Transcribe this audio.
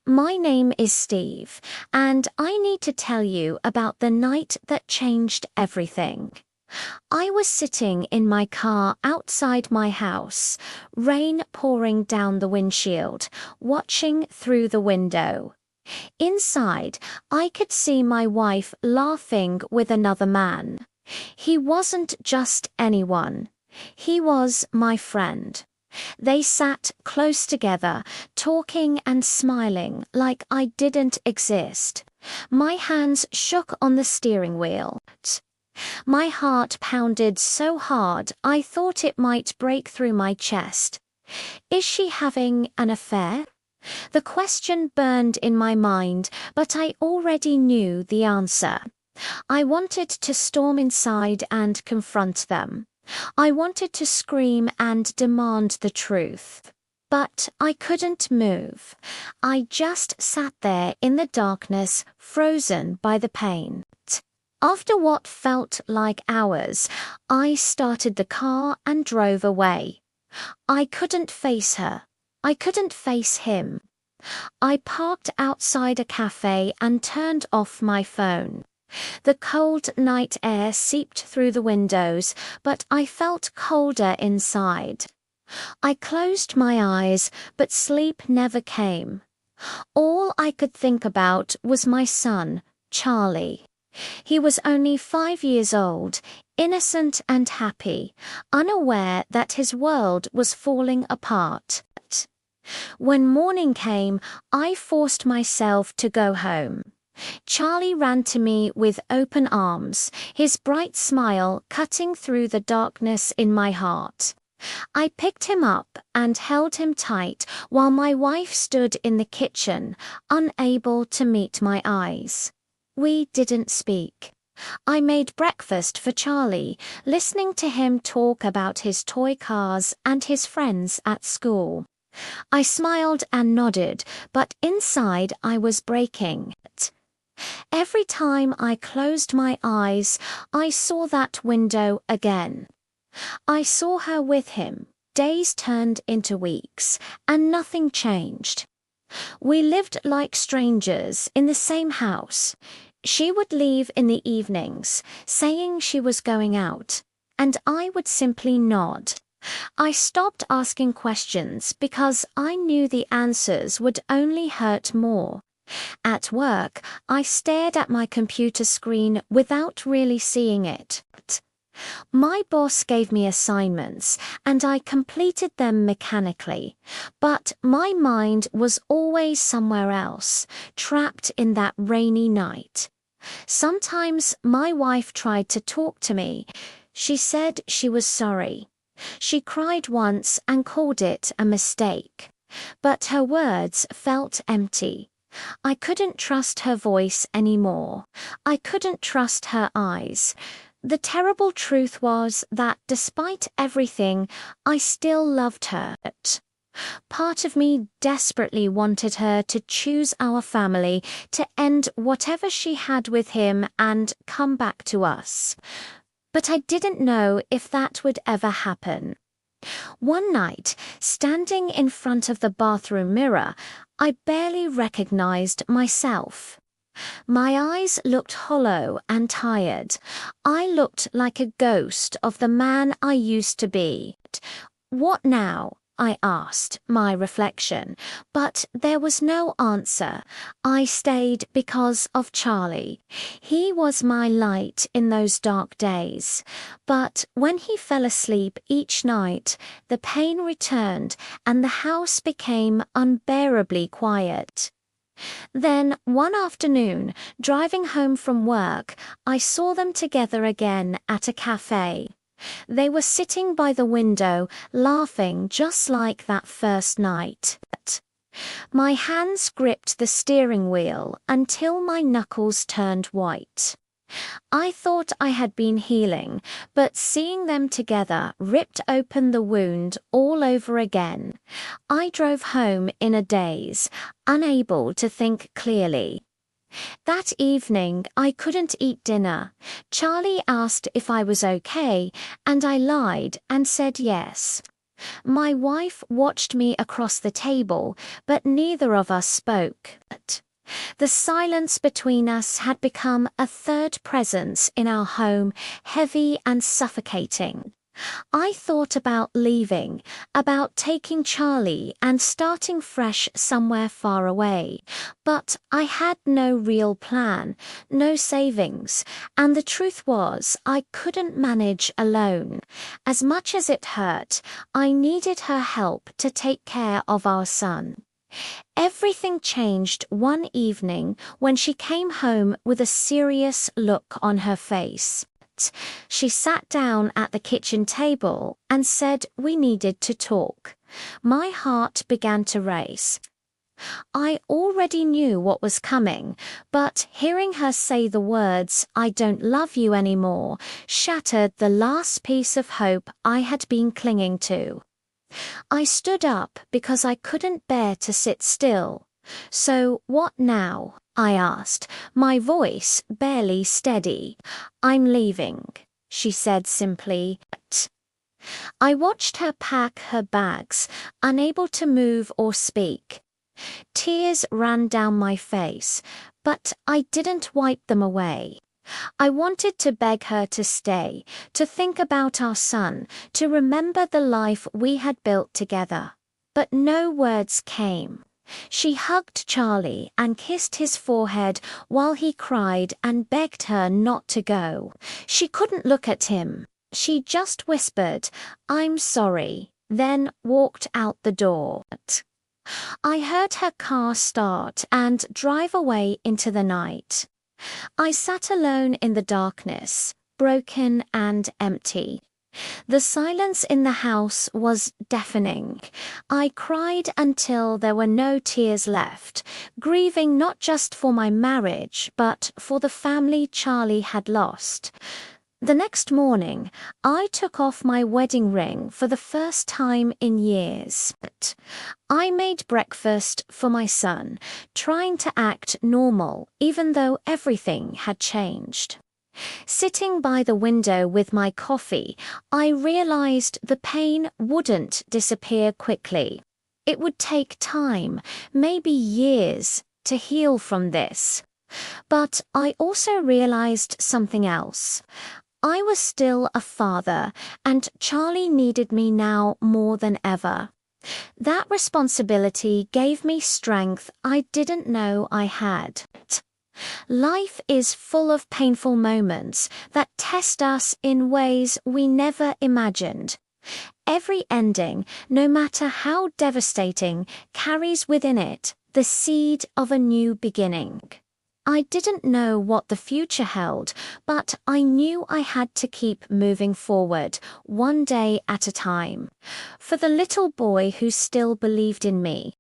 My name is Steve, and I need to tell you about the night that changed everything. I was sitting in my car outside my house, rain pouring down the windshield, watching through the window. Inside, I could see my wife laughing with another man. He wasn't just anyone. He was my friend. They sat close together, talking and smiling like I didn't exist. My hands shook on the steering wheel. My heart pounded so hard I thought it might break through my chest. Is she having an affair? The question burned in my mind, but I already knew the answer. I wanted to storm inside and confront them. I wanted to scream and demand the truth. But I couldn't move. I just sat there in the darkness, frozen by the pain. After what felt like hours, I started the car and drove away. I couldn't face her. I couldn't face him. I parked outside a cafe and turned off my phone. The cold night air seeped through the windows, but I felt colder inside. I closed my eyes, but sleep never came. All I could think about was my son, Charlie. He was only 5 years old, innocent and happy, unaware that his world was falling apart. When morning came, I forced myself to go home. Charlie ran to me with open arms, his bright smile cutting through the darkness in my heart. I picked him up and held him tight while my wife stood in the kitchen, unable to meet my eyes. We didn't speak. I made breakfast for Charlie, listening to him talk about his toy cars and his friends at school. I smiled and nodded, but inside I was breaking. Every time I closed my eyes, I saw that window again. I saw her with him. Days turned into weeks, and nothing changed. We lived like strangers in the same house. She would leave in the evenings, saying she was going out, and I would simply nod. I stopped asking questions because I knew the answers would only hurt more. At work, I stared at my computer screen without really seeing it. My boss gave me assignments, and I completed them mechanically, but my mind was always somewhere else, trapped in that rainy night. Sometimes my wife tried to talk to me. She said she was sorry. She cried once and called it a mistake, but her words felt empty. I couldn't trust her voice anymore. I couldn't trust her eyes. The terrible truth was that despite everything, I still loved her. Part of me desperately wanted her to choose our family, to end whatever she had with him and come back to us. But I didn't know if that would ever happen. One night, standing in front of the bathroom mirror, I barely recognized myself. My eyes looked hollow and tired. I looked like a ghost of the man I used to be. What now? I asked my reflection, but there was no answer. I stayed because of Charlie. He was my light in those dark days. But when he fell asleep each night, the pain returned and the house became unbearably quiet. Then, one afternoon, driving home from work, I saw them together again at a cafe. They were sitting by the window, laughing just like that first night. My hands gripped the steering wheel until my knuckles turned white. I thought I had been healing, but seeing them together ripped open the wound all over again. I drove home in a daze, unable to think clearly. That evening, I couldn't eat dinner. Charlie asked if I was okay, and I lied and said yes. My wife watched me across the table, but neither of us spoke. The silence between us had become a third presence in our home, heavy and suffocating. I thought about leaving, about taking Charlie and starting fresh somewhere far away. But I had no real plan, no savings, and the truth was I couldn't manage alone. As much as it hurt, I needed her help to take care of our son. Everything changed one evening when she came home with a serious look on her face. She sat down at the kitchen table and said we needed to talk. My heart began to race. I already knew what was coming, but hearing her say the words, "I don't love you anymore," shattered the last piece of hope I had been clinging to. I stood up because I couldn't bear to sit still. "So what now?" I asked, my voice barely steady. "I'm leaving," she said simply. I watched her pack her bags, unable to move or speak. Tears ran down my face, but I didn't wipe them away. I wanted to beg her to stay, to think about our son, to remember the life we had built together. But no words came. She hugged Charlie and kissed his forehead while he cried and begged her not to go. She couldn't look at him. She just whispered, "I'm sorry," then walked out the door. I heard her car start and drive away into the night. I sat alone in the darkness, broken and empty. The silence in the house was deafening. I cried until there were no tears left, grieving not just for my marriage, but for the family Charlie had lost. The next morning, I took off my wedding ring for the first time in years. I made breakfast for my son, trying to act normal, even though everything had changed. Sitting by the window with my coffee, I realized the pain wouldn't disappear quickly. It would take time, maybe years, to heal from this. But I also realized something else. I was still a father, and Charlie needed me now more than ever. That responsibility gave me strength I didn't know I had. Life is full of painful moments that test us in ways we never imagined. Every ending, no matter how devastating, carries within it the seed of a new beginning. I didn't know what the future held, but I knew I had to keep moving forward, one day at a time. For the little boy who still believed in me,